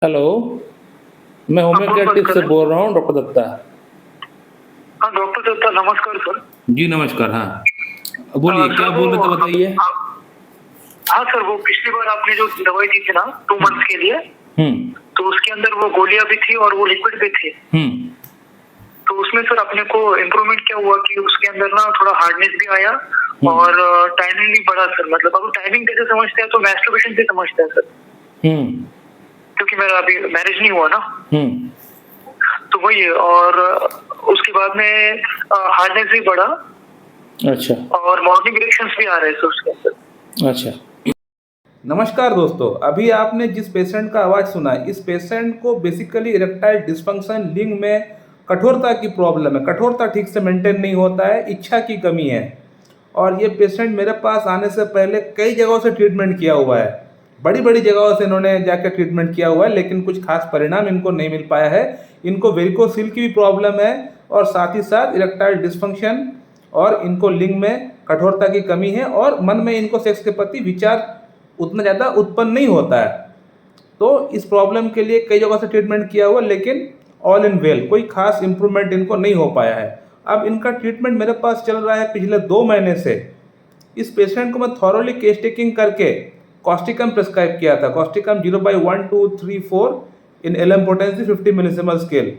Hello, मैं हाँ, कौन बात होम्योपैथिक कर से रहे हैं? बोल रहा हूँ डॉक्टर दत्ता। हाँ, डॉक्टर दत्ता नमस्कार सर। जी, नमस्कार, हाँ। बोलिए क्या सर वो बोल रहे थे आप बताइए? हाँ सर, वो पिछली बार आपने जो दवाई दी थी ना 2 हुँ, मंथ्स के लिए, हुँ, तो उसके अंदर वो गोलियाँ भी थी और वो लिक्विड भी थे। हुँ, तो उसमें सर अपने को इम्प्रूवमेंट क्या हुआ कि उसके अंदर ना थोड़ा हार्डनेस भी आया हुँ, और टाइमिंग भी बढ़ा सर। मतलब अब टाइमिंग कैसे समझते हैं तो मैस्टरबेशन से समझते हैं सर, हुँ, क्योंकि मेरा अभी मैरिज नहीं हुआ ना, हुँ, तो वही है। और उसके बाद में हार्डनेस भी बढ़ा अच्छा, और मॉर्निंग इरेक्शंस भी आ रहे हैं सर उसके अंदर। अच्छा। नमस्कार दोस्तों, अभी आपने जिस पेशेंट का आवाज़ सुना, इस पेशेंट को बेसिकली इरेक्टाइल डिस्फंक्शन लिंग में कठोरता की प्रॉब्लम है। कठोरता ठीक से मेंटेन नहीं होता है, इच्छा की कमी है। और ये पेशेंट मेरे पास आने से पहले कई जगहों से ट्रीटमेंट किया हुआ है। बड़ी-बड़ी जगहों से इन्होंने जाकर ट्रीटमेंट किया हुआ है, लेकिन कुछ खास परिणाम इनको नहीं मिल पाया है। इनको वेरिकोसिल की भी प्रॉब्लम है और साथ ही साथ इरेक्टाइल डिस्फंक्शन और इनको लिंग में कठोरता की कमी है और मन में इनको सेक्स के प्रति विचार उतना ज़्यादा उत्पन्न नहीं होता है। तो इस प्रॉब्लम के लिए कई जगह से ट्रीटमेंट किया हुआ, लेकिन ऑल इन वेल कोई खास इम्प्रूवमेंट इनको नहीं हो पाया है। अब इनका ट्रीटमेंट मेरे पास चल रहा है पिछले 2 महीने से। इस पेशेंट को मैं थॉरोली केस टेकिंग करके कॉस्टिकम प्रिस्क्राइब किया था। कॉस्टिकम 0/1, 2, 3, 4 इन एलएम पोटेंसी 50 मिलीसिमल स्केल,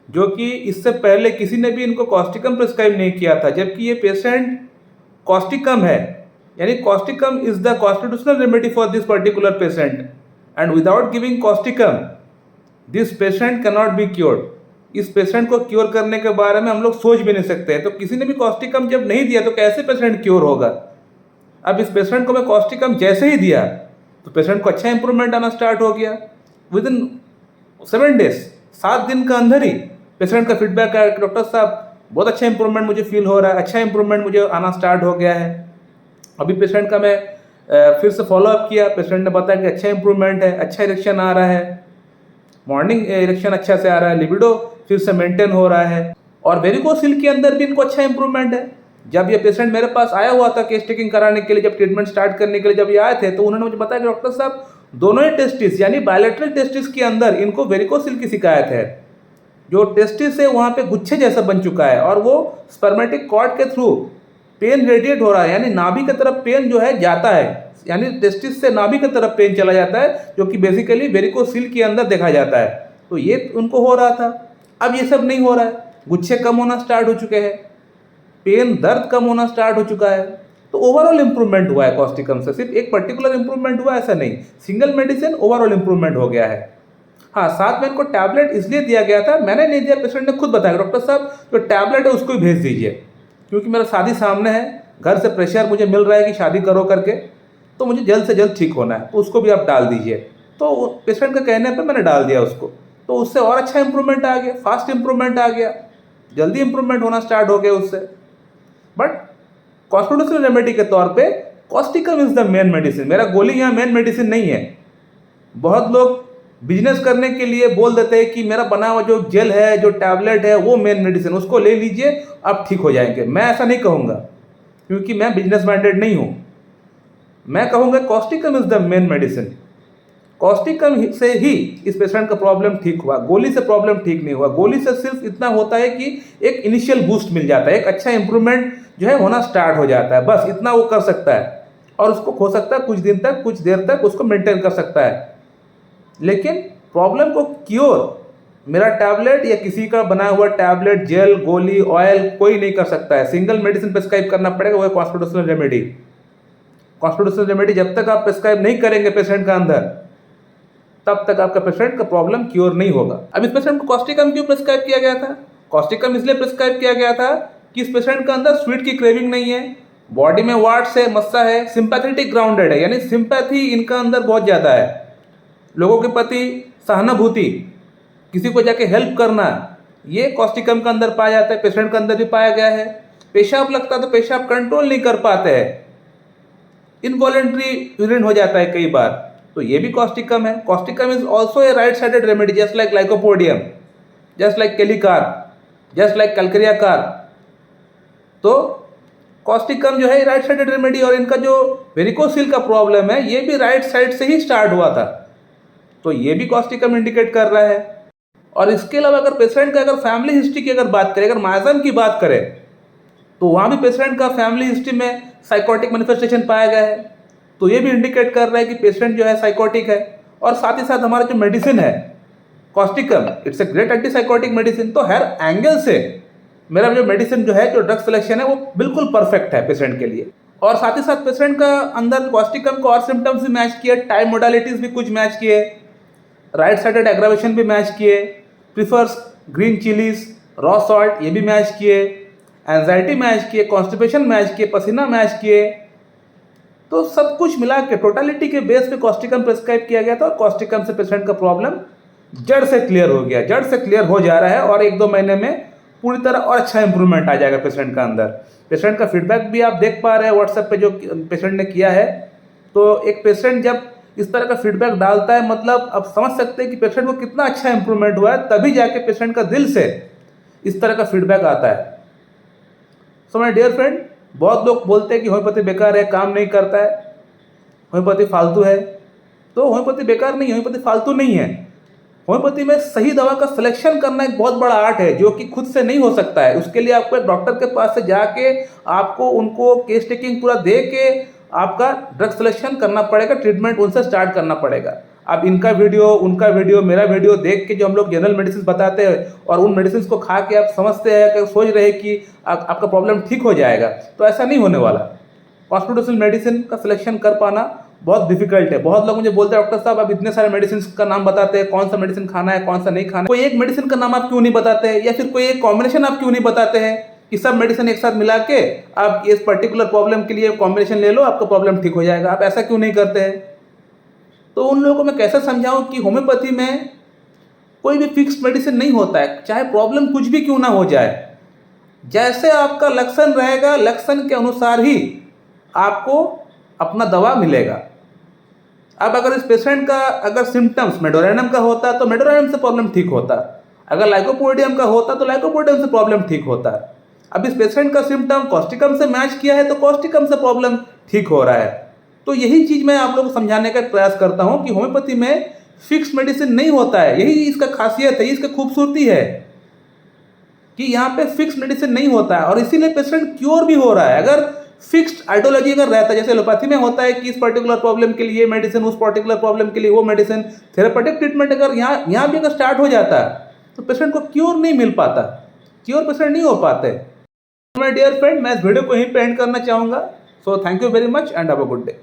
जो कि इससे पहले किसी ने भी इनको कॉस्टिकम प्रिस्क्राइब नहीं किया था, जबकि ये पेशेंट कॉस्टिकम है, यानी Causticum is the constitutional remedy for this particular patient and without giving Causticum this patient can not be cured. इस पेशेंट को क्योर करने के बारे में हम लोग सोच भी नहीं सकते हैं। तो किसी ने भी कॉस्टिकम जब नहीं दिया तो कैसे पेशेंट क्योर होगा? अब इस पेशेंट को मैं कॉस्टिकम जैसे ही दिया तो पेशेंट को अच्छा इंप्रूवमेंट आना स्टार्ट हो गया। विद इन 7 डेज, 7 दिन का अंदर ही पेशेंट का फीडबैक आया कि डॉक्टर साहब बहुत अच्छा इंप्रूवमेंट मुझे फील हो रहा है, अच्छा इंप्रूवमेंट मुझे आना स्टार्ट हो गया है। अभी पेशेंट का मैं फिर से फॉलोअप किया, पेशेंट ने बताया कि अच्छा इंप्रूवमेंट है, अच्छा इरेक्शन आ रहा है, मॉर्निंग इरेक्शन अच्छा से आ रहा है, लिबिडो फिर से मेंटेन हो रहा है और वेरिकोसिल के अंदर भी इनको अच्छा इंप्रूवमेंट है। जब ये पेशेंट मेरे पास आया हुआ था केस टेकिंग कराने के लिए, जब ट्रीटमेंट स्टार्ट करने के लिए जब ये आए थे, तो उन्होंने मुझे बताया कि डॉक्टर साहब दोनों ही टेस्टिस यानी बायलैटरल टेस्टिस के अंदर इनको वेरिकोसिल की शिकायत है। जो टेस्टिस है वहाँ पे गुच्छे जैसा बन चुका है और वो स्पर्मेटिक कॉर्ड के थ्रू पेन रेडिएट हो रहा है, यानी नाभि की तरफ पेन जो है जाता है, यानी टेस्टिस से नाभि की तरफ पेन चला जाता है, जो कि बेसिकली वेरिकोसिल के अंदर देखा जाता है। तो ये उनको हो रहा था। अब ये सब नहीं हो रहा है, गुच्छे कम होना स्टार्ट हो चुके हैं, पेन दर्द कम होना स्टार्ट हो चुका है। तो ओवरऑल इंप्रूवमेंट हुआ है कॉस्टिकम से, सिर्फ एक पर्टिकुलर इंप्रूवमेंट हुआ ऐसा नहीं, सिंगल मेडिसिन ओवरऑल इंप्रूवमेंट हो गया है। हाँ, साथ में इनको टैबलेट इसलिए दिया गया था, मैंने नहीं दिया, पेशेंट ने खुद बताया डॉक्टर साहब जो टैबलेट है उसको ही भेज दीजिए, क्योंकि मेरा शादी सामने है, घर से प्रेशर मुझे मिल रहा है कि शादी करो करके, तो मुझे जल्द से जल्द ठीक होना है, तो उसको भी आप डाल दीजिए। तो पेशेंट के कहने पर मैंने डाल दिया उसको, तो उससे और अच्छा इंप्रूवमेंट आ गया, फास्ट इंप्रूवमेंट आ गया, जल्दी इंप्रूवमेंट होना स्टार्ट हो गया उससे। बट कॉन्स्टिट्यूशनल रेमेडी के तौर पे Causticum is the main medicine, मेरा गोली यहाँ मेन मेडिसिन नहीं है। बहुत लोग बिजनेस करने के लिए बोल देते हैं कि मेरा बना हुआ जो जेल है, जो टैबलेट है, वो मेन मेडिसिन, उसको ले लीजिए आप ठीक हो जाएंगे। मैं ऐसा नहीं कहूँगा, क्योंकि मैं बिजनेस माइंडेड नहीं हूँ। मैं कहूँगा Causticum is the main medicine. Causticum से ही इस पेशेंट का प्रॉब्लम ठीक हुआ, गोली से प्रॉब्लम ठीक नहीं हुआ। गोली से सिर्फ इतना होता है कि एक इनिशियल बूस्ट मिल जाता है, एक अच्छा इंप्रूवमेंट जो है होना स्टार्ट हो जाता है, बस इतना वो कर सकता है और उसको हो सकता है कुछ दिन तक, कुछ देर तक उसको मेंटेन कर सकता है। लेकिन प्रॉब्लम को क्योर मेरा टैबलेट या किसी का बना हुआ टैबलेट, जेल, गोली, ऑयल कोई नहीं कर सकता है। सिंगल मेडिसिन प्रिस्क्राइब करना पड़ेगा, वो है कॉन्स्टिट्यूशनल रेमेडी। कॉन्स्टिट्यूशनल रेमेडी जब तक आप प्रिस्क्राइब नहीं करेंगे पेशेंट का अंदर, तब तक आपका पेशेंट का प्रॉब्लम क्योर नहीं होगा। अब इस पेशेंट को कॉस्टिकम क्यों प्रिस्क्राइब किया गया था? कॉस्टिकम इसलिए प्रिस्क्राइब किया गया था कि इस पेशेंट के अंदर स्वीट की क्रेविंग नहीं है, बॉडी में वार्ट्स है, मस्सा है, सिंपैथेटिक ग्राउंडेड है, यानी सिंपैथी इनका अंदर बहुत ज़्यादा है, लोगों के प्रति सहानुभूति, किसी को जाके हेल्प करना, ये कॉस्टिकम के अंदर पाया जाता है, पेशेंट के अंदर भी पाया गया है। पेशाब लगता है तो पेशाब कंट्रोल नहीं कर पाते हैं, इनवॉलेंट्री यूरिन हो जाता है कई बार, तो ये भी कॉस्टिकम है। Causticum is also a right sided remedy, just like lycopodium, just like kali carb, just like calcarea carb. तो कॉस्टिकम जो है राइट साइडेड रेमेडी, और इनका जो वेरिकोसिल का प्रॉब्लम है ये भी राइट साइड से ही स्टार्ट हुआ था। तो ये भी कॉस्टिकम इंडिकेट कर रहा है। और इसके अलावा अगर पेशेंट का अगर फैमिली हिस्ट्री की अगर बात करें, अगर माइग्रेन की बात करें, तो वहाँ भी पेशेंट का फैमिली हिस्ट्री में साइकोटिक मैनिफेस्टेशन पाया गया है। तो ये भी इंडिकेट कर रहा है कि पेशेंट जो है साइकोटिक है। और साथ ही साथ हमारा जो मेडिसिन है Causticum, it's a great antipsychotic medicine. तो हर एंगल से मेरा जो मेडिसिन जो है, जो ड्रग सिलेक्शन है, वो बिल्कुल परफेक्ट है पेशेंट के लिए। और साथ ही साथ पेशेंट का अंदर कॉस्टिकम को और सिम्टम्स भी मैच किए, टाइम मोडालिटीज भी कुछ मैच किए, राइट साइडेड एग्रावेशन भी मैच किए, prefers green chillies, raw salt ये भी मैच किए, एंजाइटी मैच किए, कॉन्स्टिपेशन मैच किए, पसीना मैच किए। तो सब कुछ मिला के टोटलिटी के बेस पे कॉस्टिकम प्रिस्क्राइब किया गया था और कॉस्टिकम से पेशेंट का प्रॉब्लम जड़ से क्लियर हो गया, जड़ से क्लियर हो जा रहा है। और 1-2 महीने में पूरी तरह और अच्छा इंप्रूवमेंट आ जाएगा पेशेंट का अंदर। पेशेंट का फीडबैक भी आप देख पा रहे हैं व्हाट्सएप पे जो पेशेंट ने किया है। तो एक पेशेंट जब इस तरह का फीडबैक डालता है, मतलब आप समझ सकते हैं कि पेशेंट को कितना अच्छा इंप्रूवमेंट हुआ है, तभी जाके पेशेंट का दिल से इस तरह का फीडबैक आता है। सो माय डियर फ्रेंड, बहुत लोग बोलते हैं कि होम्योपैथी बेकार है, काम नहीं करता है, होम्योपैथी फालतू है। तो होम्योपैथी बेकार नहीं है, होम्योपैथी फालतू नहीं है। होम्योपैथी में सही दवा का सिलेक्शन करना एक बहुत बड़ा आर्ट है, जो कि खुद से नहीं हो सकता है। उसके लिए आपको एक डॉक्टर के पास से जाके आपको उनको केस टेकिंग पूरा दे के आपका ड्रग सिलेक्शन करना पड़ेगा, ट्रीटमेंट उनसे स्टार्ट करना पड़ेगा। अब इनका वीडियो, उनका वीडियो, मेरा वीडियो देख के जो हम लोग जनरल मेडिसिन बताते हैं और उन मेडिसिन को खा के आप समझते हैं कि सोच रहे हैं कि आपका प्रॉब्लम ठीक हो जाएगा, तो ऐसा नहीं होने वाला। कॉन्स्टिट्यूशनल मेडिसिन का सिलेक्शन कर पाना बहुत डिफिकल्ट है। बहुत लोग मुझे बोलते हैं, डॉक्टर साहब आप इतने सारे मेडिसिन का नाम बताते हैं, कौन सा मेडिसिन खाना है, कौन सा नहीं खाना है, कोई एक मेडिसिन का नाम आप क्यों नहीं बताते हैं, या फिर कोई एक कॉम्बिनेशन आप क्यों नहीं बताते हैं कि सब मेडिसिन एक साथ मिला के आप इस पर्टिकुलर प्रॉब्लम के लिए कॉम्बिनेशन ले लो, आपका प्रॉब्लम ठीक हो जाएगा। आप ऐसा क्यों नहीं करते हैं? तो उन लोगों को मैं कैसे समझाऊं कि होम्योपैथी में कोई भी फिक्स मेडिसिन नहीं होता है, चाहे प्रॉब्लम कुछ भी क्यों ना हो जाए। जैसे आपका लक्षण रहेगा, लक्षण के अनुसार ही आपको अपना दवा मिलेगा। अब अगर इस पेशेंट का अगर सिम्टम्स मेडोरेनियम का होता तो मेडोरेनियम से प्रॉब्लम ठीक होता, अगर लाइकोपोडियम का होता तो लाइकोपोडियम से प्रॉब्लम ठीक होता। अब इस पेशेंट का सिम्टम कॉस्टिकम से मैच किया है तो कॉस्टिकम से प्रॉब्लम ठीक हो रहा है। तो यही चीज़ मैं आप लोगों को समझाने का प्रयास करता हूँ कि होम्योपैथी में फिक्स मेडिसिन नहीं होता है। यही इसका खासियत है, इसका खूबसूरती है कि यहाँ पे फिक्स मेडिसिन नहीं होता है और इसीलिए पेशेंट क्योर भी हो रहा है। अगर फिक्स्ड आइडियोलॉजी अगर रहता है, जैसे एलोपैथी में होता है कि इस पर्टिकुलर प्रॉब्लम के लिए मेडिसिन, उस पर्टिकुलर प्रॉब्लम के लिए वो मेडिसिन, थेरेपेटिक ट्रीटमेंट अगर यहाँ भी अगर स्टार्ट हो जाता है तो पेशेंट को क्योर नहीं मिल पाता, क्योर पेशेंट नहीं हो पाते। माय डियर फ्रेंड, मैं इस वीडियो को यहीं पे एंड करना चाहूँगा। So thank you very much and have a good day.